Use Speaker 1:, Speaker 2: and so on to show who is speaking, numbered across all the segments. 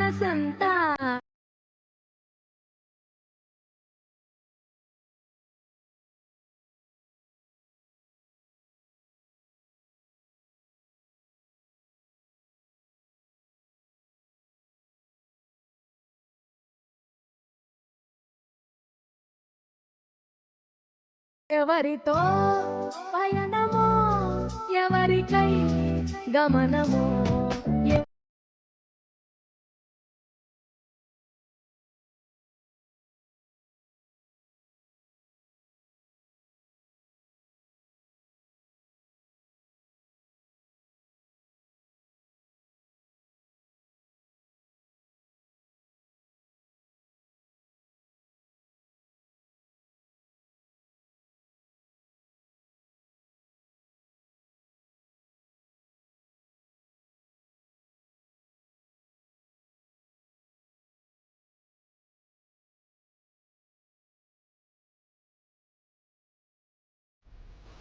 Speaker 1: మనసంతా ఎవరితో పయనమో ఎవరికై గమనమో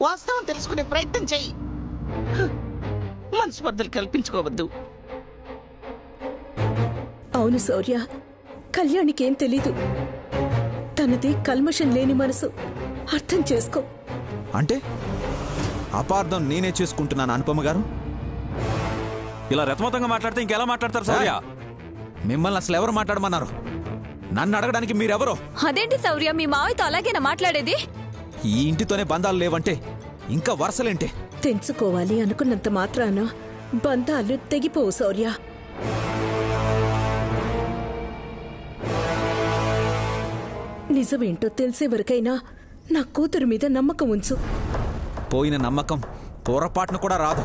Speaker 2: వాస్తవం తెలుసుకునే ప్రయత్నం చెయ్యి. మనస్పర్ధలు కల్పించుకోవద్దు.
Speaker 3: అవును శౌర్య, కళ్యాణికేం తెలీదు. తనది కల్మషం లేని మనసు. అర్థం చేసుకో.
Speaker 4: అంటే అపార్థం నేనే చేసుకుంటున్నాను అనుపమ గారు.
Speaker 5: ఇలా రతమతంగా మాట్లాడితే ఇంకెలా మాట్లాడతారు శౌర్య?
Speaker 4: మిమ్మల్ని అసలు ఎవరు మాట్లాడమన్నారు? నన్ను అడగడానికి మీరెవరో?
Speaker 6: అదేంటి శౌర్య, మీ మావయ్యతో అలాగేనా మాట్లాడేది?
Speaker 4: ఈ ఇంటితోనే బంధాలు లేవంటే ఇంకా వరుసలేంటే?
Speaker 3: తెంచుకోవాలి అనుకున్నంత మాత్రాన బంధాలు తెగిపోవు శౌర్య. నిజమేంటో తెలిసేవరకైనా నా కూతురు మీద నమ్మకం ఉంచు.
Speaker 4: పోయిన నమ్మకం పొరపాటును కూడా రాదు.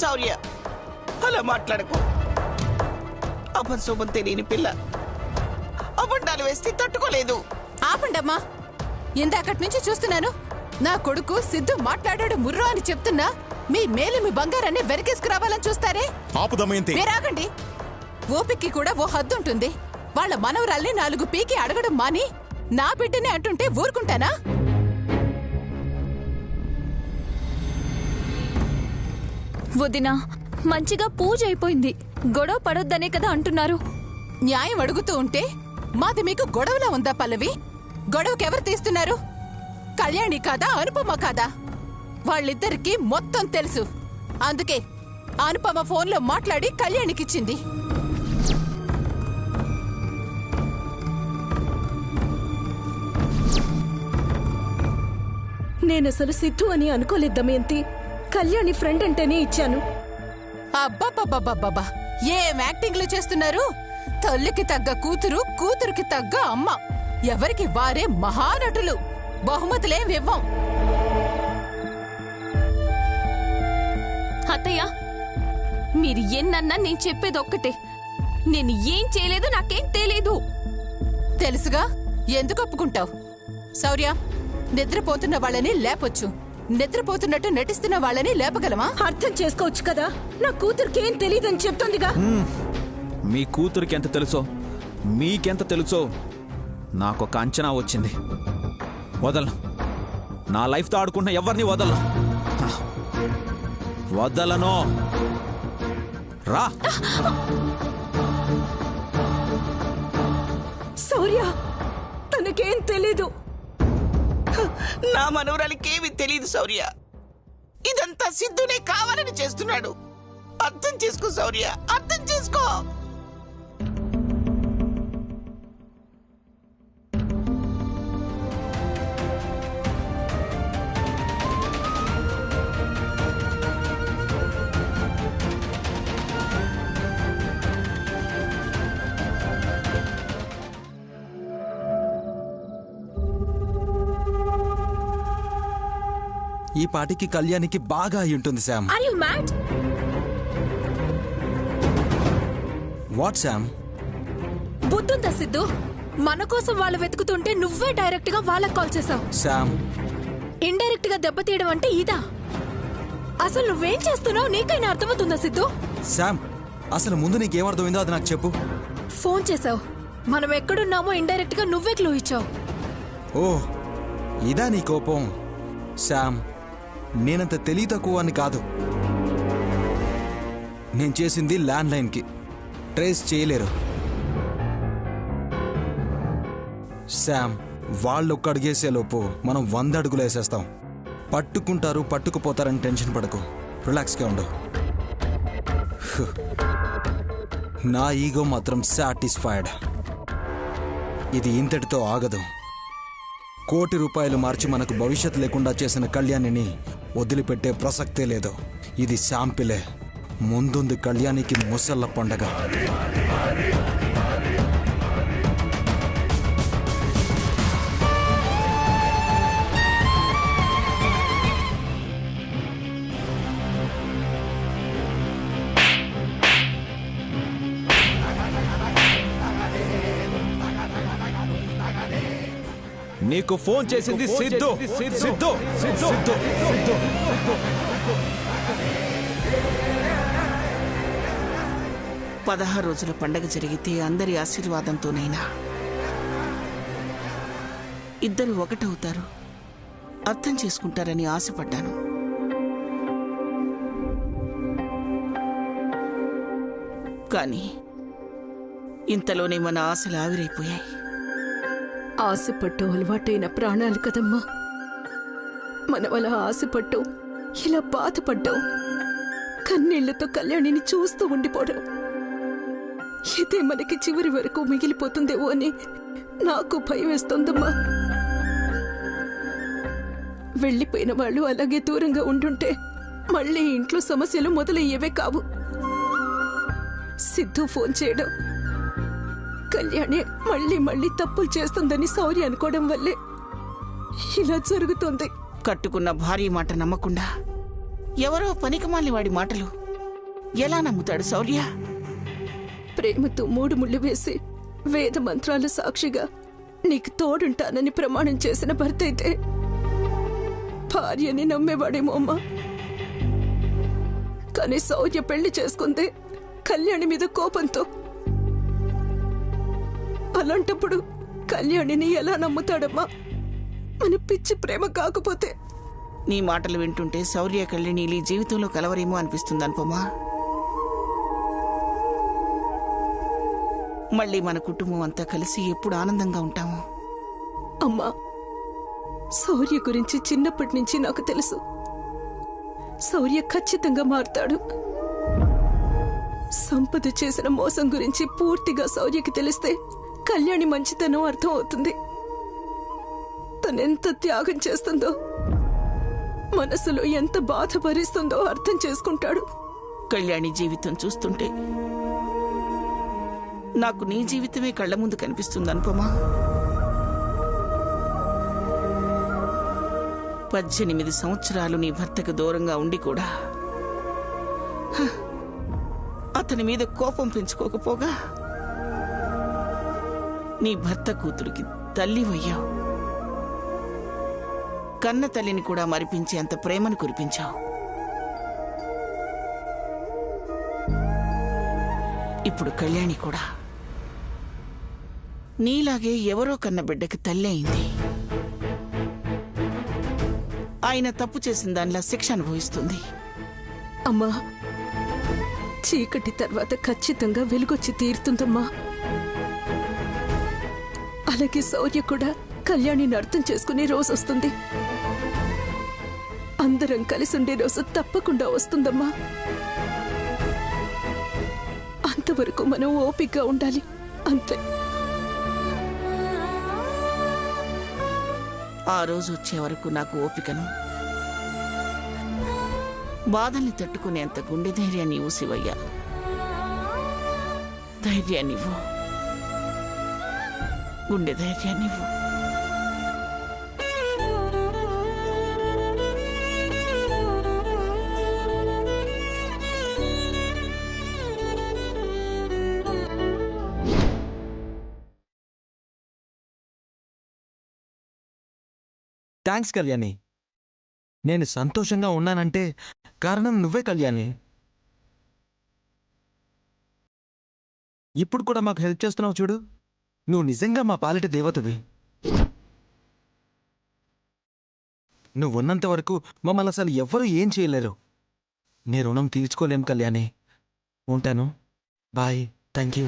Speaker 2: శౌర్య, అలా మాట్లాడకు. అపశుభం తెలియని పిల్ల అబద్ధాలు వేస్తే తట్టుకోలేదు.
Speaker 7: ఆపండమ్మా, ఇందాకటి నుంచి చూస్తున్నాను. నా కొడుకు సిద్ధు మాట్లాడాడు ముర్రో అని చెప్తున్నా మీ మేలు మీ బంగారాన్ని వెనకేసుకురావాలని చూస్తారే. మీరాగండి. ఓపిక్కి కూడా ఓ హద్దుంటుంది. వాళ్ళ మనవరాల్ని 4 పీకి అడగడం మాని నా బిడ్డనే అంటుంటే ఊరుకుంటానా?
Speaker 6: వదినా, మంచిగా పూజ అయిపోయింది. గొడవ పడొద్దనే కదా అంటున్నారు.
Speaker 7: న్యాయం అడుగుతూ ఉంటే మాది మీకు గొడవలా ఉందా పల్లవి? గొడవకెవరు తీస్తున్నారు? కళ్యాణి కాదా, అనుపమ కాదా? వాళ్ళిద్దరికీ మొత్తం తెలుసు. అందుకే అనుపమ ఫోన్లో మాట్లాడి కళ్యాణికిచ్చింది.
Speaker 3: నేనసలు సిద్ధు అని అనుకోలేద్దమేంతి. కళ్యాణి ఫ్రెండ్ అంటేనే ఇచ్చాను.
Speaker 7: అబ్బబ్బబ్బబ్బబ్బా, ఏం యాక్టింగ్లు చేస్తున్నారు? తల్లికి తగ్గ కూతురు, కూతురుకి తగ్గ అమ్మ. ఎవరికి వారే మహానటులు. బహుమతులేం ఇవ్వం.
Speaker 6: అత్తయ్య, మీరు ఎన్నన్నా నేను చెప్పేది ఒక్కటే. నేను ఏం చేయలేదు, నాకేం తెలీదు.
Speaker 7: తెలుసుగా, ఎందుకు ఒప్పుకుంటావు? శౌర్య, నిద్రపోతున్న వాళ్ళని లేపొచ్చు, నిద్రపోతున్నట్టు నటిస్తున్న వాళ్ళని లేపగలమా?
Speaker 3: అర్థం చేసుకోవచ్చు కదా. నా కూతురికేం తెలీదని చెప్తోందిగా.
Speaker 4: మీ కూతురికి ఎంత తెలుసో మీకెంత తెలుసో నాకొక అంచనా వచ్చింది. వదలను. నా లైఫ్తో ఆడుకుంటున్న ఎవరిని వదలను. వదలను. రా.
Speaker 3: శౌర్య, తనకేం తెలీదు.
Speaker 2: నా మనవరాలికేమీ తెలియదు శౌర్య. ఇదంతా సిద్ధునే కావాలని చేస్తున్నాడు. అర్థం చేసుకో శౌర్య, అర్థం చేసుకో.
Speaker 8: ఈ పాటికి కళ్యాణికి బాగా అయి ఉంటుంది Sam.
Speaker 6: Are you mad?
Speaker 8: What Sam?
Speaker 6: బుద్ధుందా సిద్ధు? మన కోసం వాళ్ళు వెతుకుతుంటే నువ్వే డైరెక్ట్ గా వాళ్ళకి కాల్ చేసావు.
Speaker 8: శామ్,
Speaker 6: ఇండైరెక్ట్ గా దెబ్బతీయడం అంటే ఇదా? అసలు నువ్వేం చేస్తున్నావు నీకైనా అర్థమవుతుందా సిద్ధు?
Speaker 8: శామ్, అసలు ముందు నీకేమర్థమైందో అది నాకు చెప్పు.
Speaker 6: ఫోన్ చేసావు. మనం ఎక్కడున్నామో ఇండైరెక్ట్ గా నువ్వే క్లూ ఇచ్చావు.
Speaker 8: ఓ, ఇదా నీ కోపం? శామ్, నేనంత తెలివి తక్కువ అని కాదు. నేను చేసింది ల్యాండ్ లైన్కి. ట్రేస్ చేయలేరు. శామ్, వాళ్ళు ఒక్క అడుగేసేలోపు మనం 100 అడుగులు వేసేస్తాం. పట్టుకుంటారు, పట్టుకుపోతారని టెన్షన్ పడకు. రిలాక్స్గా ఉండు. నా ఈగో మాత్రం సాటిస్ఫైడ్. ఇది ఇంతటితో ఆగదు. ₹1 కోటి మార్చి మనకు భవిష్యత్ లేకుండా చేసిన కళ్యాణిని వదిలిపెట్టే ప్రసక్తే లేదు. ఇది శాంపిలే. ముందుంది కళ్యాణికి ముసళ్ళ పండగ.
Speaker 4: నీకు ఫోన్ చేసింది సిద్ధు. సిద్ధు సిద్ధు
Speaker 2: 16 రోజుల పండగ జరిగితే అందరి ఆశీర్వాదంతోనైనా ఇద్దరు ఒకటవుతారు, అర్థం చేసుకుంటారని ఆశపడ్డాను. కానీ ఇంతలోనే మన ఆశలు ఆవిరైపోయాయి.
Speaker 3: ఆశపట్టు అలవాటైన ప్రాణాలు కదమ్మా. మనం అలా ఆశపట్టు, ఇలా బాధపడ్డాం, కన్నీళ్లతో కళ్యాణిని చూస్తూ ఉండిపోవడం, ఇదే మనకి చివరి వరకు మిగిలిపోతుందేమో అని నాకు భయం వేస్తోందమ్మా. వెళ్ళిపోయిన వాళ్ళు అలాగే దూరంగా ఉండుంటే మళ్ళీ ఇంట్లో సమస్యలు మొదలయ్యేవే కావు. సిద్ధు ఫోన్ చేయడం, కళ్యాణి మళ్ళీ మళ్ళీ తప్పులు చేస్తుందని శౌర్య అనుకోవడం వల్లే ఇలా జరుగుతోంది.
Speaker 2: కట్టుకున్న భార్య మాట నమ్మకుండా ఎవరో పనికిమాలిన వాడి మాటలు ఎలా నమ్ముతాడు శౌర్య?
Speaker 3: ప్రేమతో 3 ముళ్ళు వేసి వేద మంత్రాల సాక్షిగా నీకు తోడుంటానని ప్రమాణం చేసిన భర్త అయితే భార్యని నమ్మేవాడేమో అమ్మా. కానీ శౌర్య పెళ్లి చేసుకుందే కళ్యాణి మీద కోపంతో. అలాంటప్పుడు కళ్యాణిని ఎలా నమ్ముతాడమ్మా? మన పిచ్చి ప్రేమ కాకపోతే.
Speaker 2: నీ మాటలు వింటుంటే శౌర్య కళ్యాణి జీవితంలో కలవరేమో అనిపిస్తుంది అనుపమా. మళ్ళీ మన కుటుంబం అంతా కలిసి ఎప్పుడు ఆనందంగా ఉంటాము.
Speaker 3: అమ్మా, శౌర్య గురించి చిన్నప్పటి నుంచి నాకు తెలుసు. శౌర్య ఖచ్చితంగా మారుతాడు. సంపద చేసిన మోసం గురించి పూర్తిగా శౌర్యకి తెలిస్తే కళ్యాణి మంచితనం అర్థం అవుతుంది. తనెంత త్యాగం చేస్తుందో, మనసులో ఎంత బాధ భరిస్తుందో అర్థం చేసుకుంటాడు.
Speaker 2: కళ్యాణి జీవితం చూస్తుంటే నాకు నీ జీవితమే కళ్ళ ముందు కనిపిస్తుంది అనుపమా. 18 సంవత్సరాలు నీ భర్తకు దూరంగా ఉండి కూడా అతని మీద కోపం పెంచుకోకపోగా నీ భర్త కూతురికి తల్లివయ్యావు. కన్న తల్లిని కూడా మరిపించే అంత ప్రేమను కురిపించావు. ఇప్పుడు కళ్యాణి కూడా నీలాగే ఎవరో కన్న బిడ్డకి తల్లి అయింది. ఆయన తప్పు చేసిన దానిలా శిక్ష అనుభవిస్తుంది.
Speaker 3: అమ్మా, చీకటి తర్వాత ఖచ్చితంగా వెలుగొచ్చి తీరుతుందమ్మా. అలాగే శౌర్య కూడా కళ్యాణిని అర్థం చేసుకునే రోజు వస్తుంది. అందరం కలిసి ఉండే రోజు తప్పకుండా వస్తుందమ్మా. అంతవరకు మనం ఓపికగా ఉండాలి, అంతే.
Speaker 2: ఆ రోజు వచ్చే వరకు నాకు ఓపికను, బాధల్ని తట్టుకునేంత గుండె ధైర్యాన్ని ఇవ్వు శివయ్య. ధైర్యాన్నివ్వు, గుండె ధైర్యాన్నివ్వు.
Speaker 8: థ్యాంక్స్ కళ్యాణి. నేను సంతోషంగా ఉన్నానంటే కారణం నువ్వే కళ్యాణి. ఇప్పుడు కూడా మాకు హెల్ప్ చేస్తున్నావు చూడు. నువ్వు నిజంగా మా పాలిట దేవతవి. నువ్వు ఉన్నంత వరకు మమ్మల్ని అసలు ఎవ్వరూ ఏం చేయలేరు. నీ రుణం తీర్చుకోలేం కళ్యాణి.
Speaker 9: ఉంటాను. బాయ్. Thank you.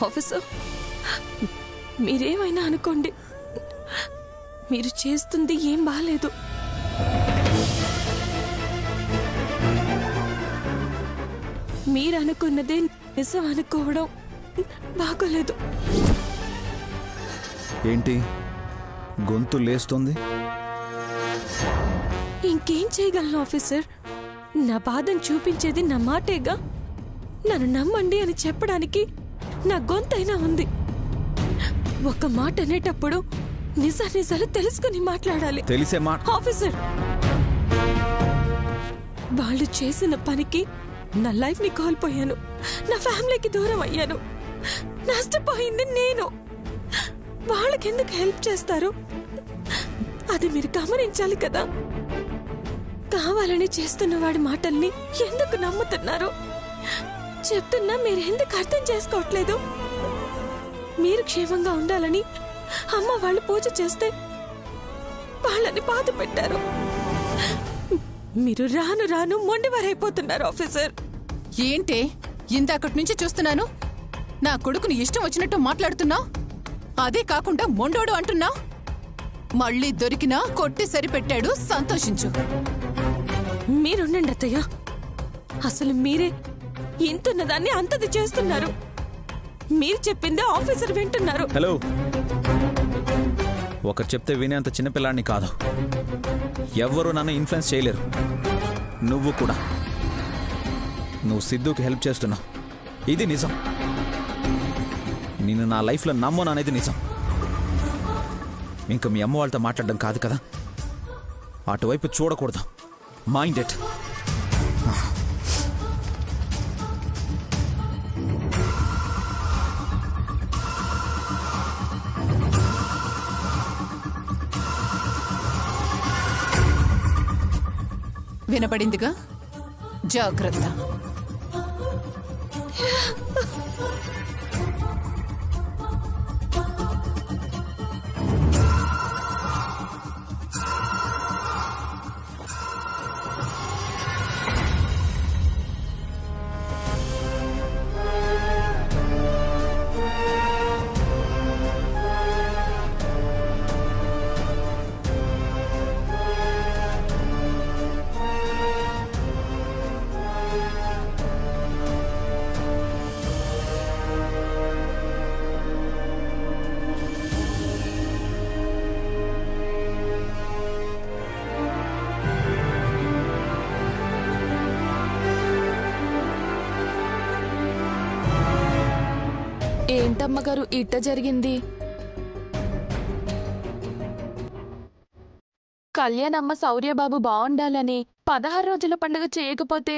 Speaker 3: ఆఫీసర్, మీరేమైనా అనుకోండి, మీరు చేస్తుంది ఏం బాలేదు. మీరు అనుకున్నదే నిజం అనుకోవడం బాగోలేదు.
Speaker 4: ఏంటి గొంతు లేస్తుంది?
Speaker 3: ఇంకేం చేయగలను ఆఫీసర్? నా బాధను చూపించేది నా మాటేగా. నన్ను నమ్మండి అని చెప్పడానికి నా గొంతైనా ఉంది. ఒక మాట అనేటప్పుడు నిజాలు తెలుసుకుని మాట్లాడాలి.
Speaker 4: తెలిసే మాట.
Speaker 3: ఆఫీసర్, వాళ్ళు చేసిన పనికి నా లైఫ్ ని కోల్పోయాను, నా ఫ్యామిలీకి దూరం అయ్యాను, నష్టపోయింది నేను. వాళ్ళకెందుకు హెల్ప్ చేస్తారు? అది మీరు గమనించాలి కదా. కావాలని చేస్తున్న వాడి మాటల్ని ఎందుకు నమ్ముతున్నారు? చెప్తున్నా మీరు ఎందుకు అర్థం చేసుకోవట్లేదు? మీరు క్షేమంగా ఉండాలని అమ్మ వాళ్ళు పూజ చేస్తే వాళ్ళని బాధ పెట్టారు. మీరు రాను రాను మొండివారైపోతున్నారు ఆఫీసర్.
Speaker 7: ఏంటే ఇందాకటి నుంచి చూస్తున్నాను, నా కొడుకుని ఇష్టం వచ్చినట్టు మాట్లాడుతున్నావు. అదే కాకుండా మొండోడు అంటున్నావు. మళ్ళీ దొరికినా కొట్టి సరిపెట్టాడు, సంతోషించు.
Speaker 3: మీరుండండి అత్తయ్య. అసలు మీరే ఇంతున్నదాన్ని అంతది చేస్తున్నారు. మీరు చెప్పిందే ఆఫీసర్ వింటున్నారు.
Speaker 4: హలో, ఒకరు చెప్తే వినేంత చిన్నపిల్లాడిని కాదు. ఎవ్వరూ నన్ను ఇన్ఫ్లుయెన్స్ చేయలేరు. నువ్వు కూడా. నువ్వు సిద్ధుకి హెల్ప్ చేస్తున్నావు, ఇది నిజం. నేను నా లైఫ్లో నమ్మను అనేది నిజం. ఇంకా మీ అమ్మ వాళ్ళతో మాట్లాడడం కాదు కదా. అటువైపు చూడకూడదు. Mind it.
Speaker 7: వినపడిందిగా, జాగ్రత్త.
Speaker 1: ఏంటమ్మగారు ఇట్ట జరిగింది? కళ్యాణమ్మ శౌర్యబాబు బాగుండాలని 16 రోజుల పండుగ చేయకపోతే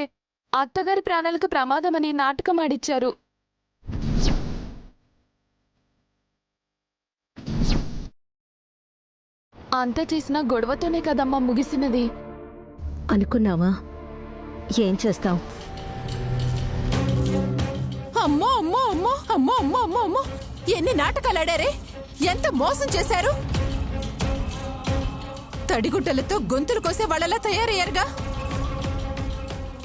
Speaker 1: అత్తగారి ప్రాణాలకు ప్రమాదమని నాటకం ఆడిచ్చారు. అంత చేసిన గొడవతోనే కదమ్మా ముగిసినది.
Speaker 3: అనుకున్నావా? ఏం చేస్తాం?
Speaker 7: అమ్మో అమ్మో అమ్మో అమ్మో అమ్మో అమ్మో అమ్మో, ఎన్ని నాటకాలు ఆడారే! ఎంత మోసం చేశారు! తడిగుడ్డలతో గొంతులు కోసే వాళ్ళలా తయారయ్యారుగా.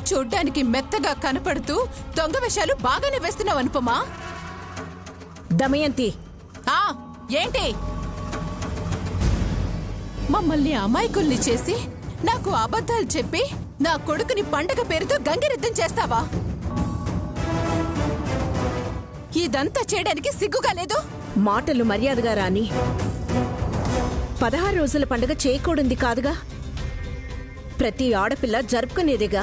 Speaker 7: చూడ్డానికి మెత్తగా కనపడుతూ దొంగ వేషాలు బాగానే వేస్తున్నావు అనుపమా.
Speaker 3: దమయంతి,
Speaker 7: ఏంటి? మమ్మల్ని అమాయకుల్ని చేసి నాకు అబద్ధాలు చెప్పి నా కొడుకుని పండగ పేరుతో గంగిరెద్దుం చేస్తావా? ఇదంతా చేయడానికి సిగ్గుగా లేదు?
Speaker 3: మాటలు మర్యాదగా రాని. 16 రోజుల పండుగ చేయకూడదు కాదుగా. ప్రతి ఆడపిల్ల జరుపుకునేదిగా.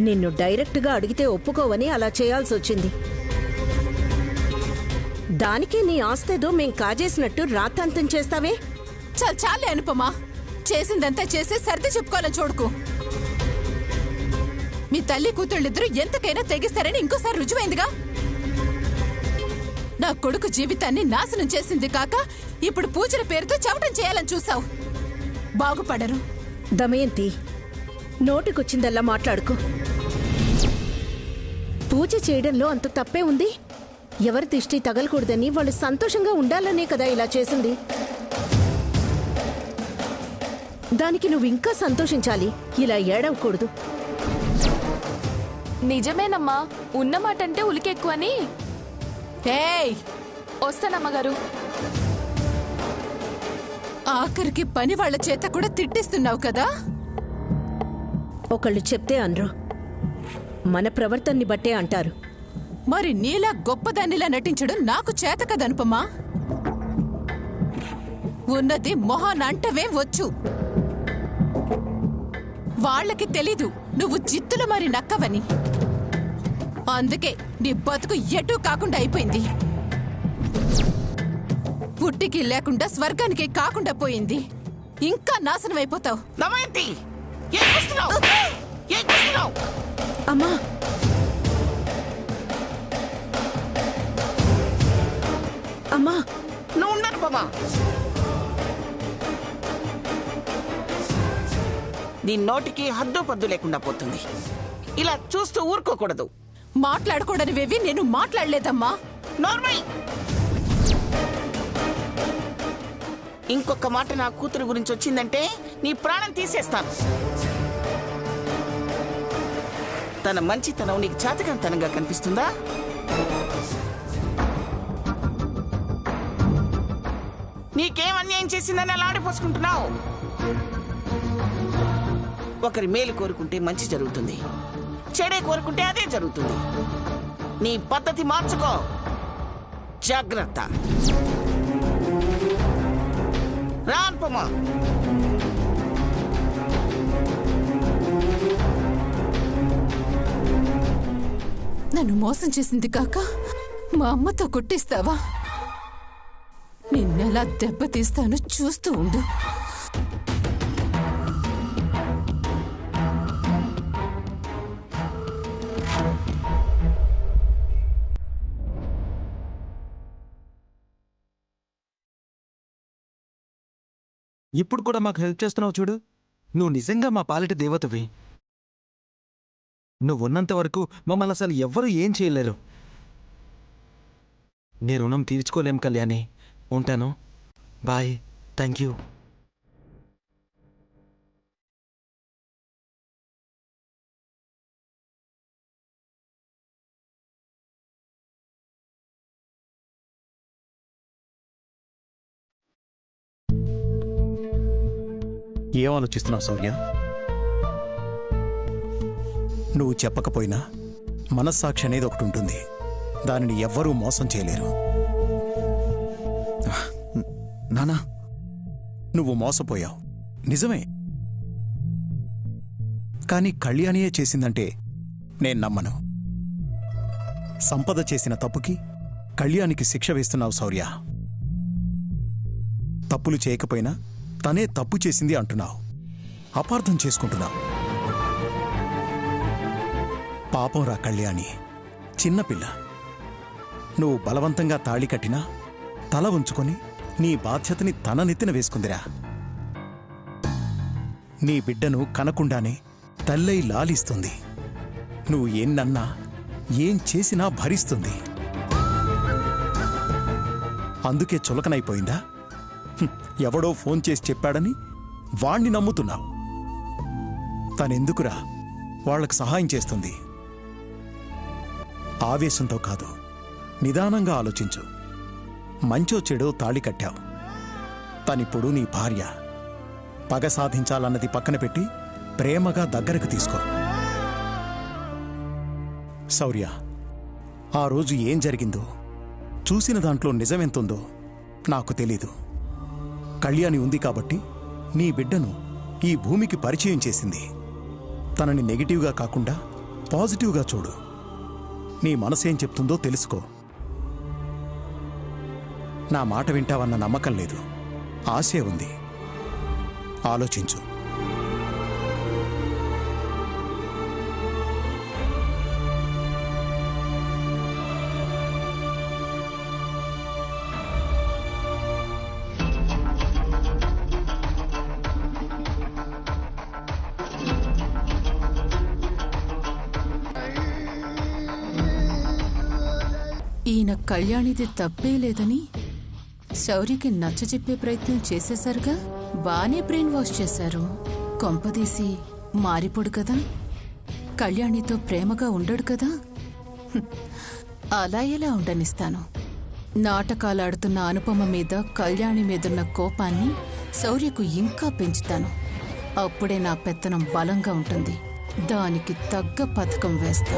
Speaker 3: నిన్ను డైరెక్ట్గా అడిగితే ఒప్పుకోవని అలా చేయాల్సి వచ్చింది. దానికి నీ ఆస్తేదో మేం కాజేసినట్టు రాతాంతం చేస్తావే?
Speaker 7: చాలే అనుపమా, చేసిందంతా చేసి సర్ది చెప్పుకోవాలని చూడుకు. మీ తల్లి కూతుళ్ళిద్దరూ ఎంతకైనా తెగిస్తారని ఇంకోసారి రుజువైందిగా. నా కొడుకు జీవితాన్ని నాశనం చేసింది కాక ఇప్పుడు పూజల పేరుతో చవటం చేయాలని చూసావు. బాగుపడరు.
Speaker 3: దమయంతి, నోటికొచ్చిందల్లా మాట్లాడుకో.
Speaker 6: పూజ చేయడంలో అంత తప్పే ఉంది. ఎవరి దిష్టి తగలకూడదని వాళ్ళు సంతోషంగా ఉండాలనే కదా ఇలా చేసింది. దానికి నువ్వు ఇంకా సంతోషించాలి, ఇలా ఏడవకూడదు.
Speaker 1: నిజమేనమ్మా, ఉన్నమాటంటే ఉలికెక్కువని.
Speaker 7: ఏయ్,
Speaker 1: వస్తానమ్మగారు.
Speaker 7: ఆఖరికి పని వాళ్ళ చేత కూడా తిట్టిస్తున్నావు కదా.
Speaker 6: ఒకళ్ళు చెప్తే అనరు, మన ప్రవర్తనని బట్టే అంటారు.
Speaker 7: మరి నీలా గొప్పదానిలా నటించడం నాకు చేత కదనుపమా. ఉన్నది మొహాన్ అంటవే వచ్చు. వాళ్ళకి తెలీదు నువ్వు జిత్తులు మరి నక్కవని. అందుకే నీ బతుకు ఎటూ కాకుండా అయిపోయింది. పుట్టికి లేకుండా స్వర్గానికి కాకుండా పోయింది. ఇంకా నాశనం అయిపోతావు.
Speaker 2: దమయంతి, ఏం చేస్తున్నావ్? ఏం చేస్తున్నావ్?
Speaker 6: అమ్మా, అమ్మా,
Speaker 2: నువ్వు ఉండనుపమా. నీ నోటికి హద్దు పద్దు లేకుండా పోతుంది. ఇలా చూస్తూ ఊరుకోకూడదు.
Speaker 7: మాట్లాడకూడనివేవి నేను మాట్లాడలేదమ్మా.
Speaker 2: నార్మల్. ఇంకొక మాట నా కూతురు గురించి వచ్చిందంటే నీ ప్రాణం తీసేస్తాను. తన మంచితనం నీకు చాతకంతనంగా కనిపిస్తుందా? నీకేం అన్యాయం చేసిందని అలా ఆడిపోసుకుంటున్నావు? ఒకరి మేలు కోరుకుంటే మంచి జరుగుతుంది, చెడే కోరుకుంటే అదే జరుగుతుంది. నీ పద్ధతి మార్చుకో. జాగ్రత్త. రాన్పమా.
Speaker 7: నన్ను మోసం చేసింది కాక మా అమ్మతో కొట్టిస్తావా? నిన్నెలా దెబ్బతీస్తాను చూస్తూ ఉండు.
Speaker 9: ఇప్పుడు కూడా మాకు హెల్ప్ చేస్తున్నావు చూడు. నువ్వు నిజంగా మా పాలిట దేవతవి. నువ్వున్నంత వరకు మమ్మల్ని అసలు ఎవ్వరూ ఏం చేయలేరు. నీ రుణం తీర్చుకోలేం కళ్యాణి. ఉంటాను. బాయ్. Thank you.
Speaker 10: ఏం ఆలోచిస్తున్నావు శౌర్య?
Speaker 11: నువ్వు చెప్పకపోయినా మనస్సాక్షి అనేది ఒకటి ఉంటుంది. దానిని ఎవ్వరూ మోసం చేయలేరు. నానా, నువ్వు మోసపోయావు నిజమే. కానీ కళ్యాణియే చేసిందంటే నేను నమ్మను. సంపద చేసిన తప్పుకి కళ్యాణికి శిక్ష వేస్తున్నావు శౌర్య. తప్పులు చేయకపోయినా తనే తప్పు చేసింది అంటున్నావు. అపార్థం చేసుకుంటున్నావు. పాపం రా కళ్యాణి, చిన్నపిల్ల. నువ్వు బలవంతంగా తాళి కట్టినా తల ఉంచుకొని నీ బాధ్యతని తన నెత్తిన వేసుకుందిరా. నీ బిడ్డను కనకుండానే తల్లై లాలిస్తుంది. నువ్వు ఏన్నన్నా ఏం చేసినా భరిస్తుంది. అందుకే చులకనైపోయిందా? ఎవడో ఫోన్ చేసి చెప్పాడని వాణ్ణి నమ్ముతున్నావు. తనెందుకురా వాళ్లకు సహాయం చేస్తుంది? ఆవేశంతో కాదు, నిదానంగా ఆలోచించు. మంచో చెడో తాళి కట్టావు. తనిప్పుడు నీ భార్య. పగ సాధించాలన్నది పక్కన పెట్టి ప్రేమగా దగ్గరకు తీసుకో. శౌర్య, ఆ రోజు ఏం జరిగిందో, చూసిన దాంట్లో నిజమెంతుందో నాకు తెలీదు. కళ్యాణి ఉంది కాబట్టి నీ బిడ్డను ఈ భూమికి పరిచయం చేసింది. తనని నెగిటివ్గా కాకుండా పాజిటివ్గా చూడు. నీ మనసేం చెప్తుందో తెలుసుకో. నా మాట వింటావన్న నమ్మకం లేదు, ఆశే ఉంది. ఆలోచించు.
Speaker 7: ఈయన కళ్యాణిది తప్పే లేదని శౌర్యకి నచ్చజెప్పే ప్రయత్నం చేసేశారుగా. బానే బ్రెయిన్ వాష్ చేశారు. కొంపదీసి మారిపోడు కదా, కళ్యాణితో ప్రేమగా ఉండడు కదా. అలా ఎలా ఉండనిస్తాను. నాటకాలాడుతున్న అనుపమ మీద కళ్యాణి మీదున్న కోపాన్ని శౌర్యకు ఇంకా పెంచుతాను. అప్పుడే నా పెత్తనం బలంగా ఉంటుంది. దానికి తగ్గ పథకం వేస్తా.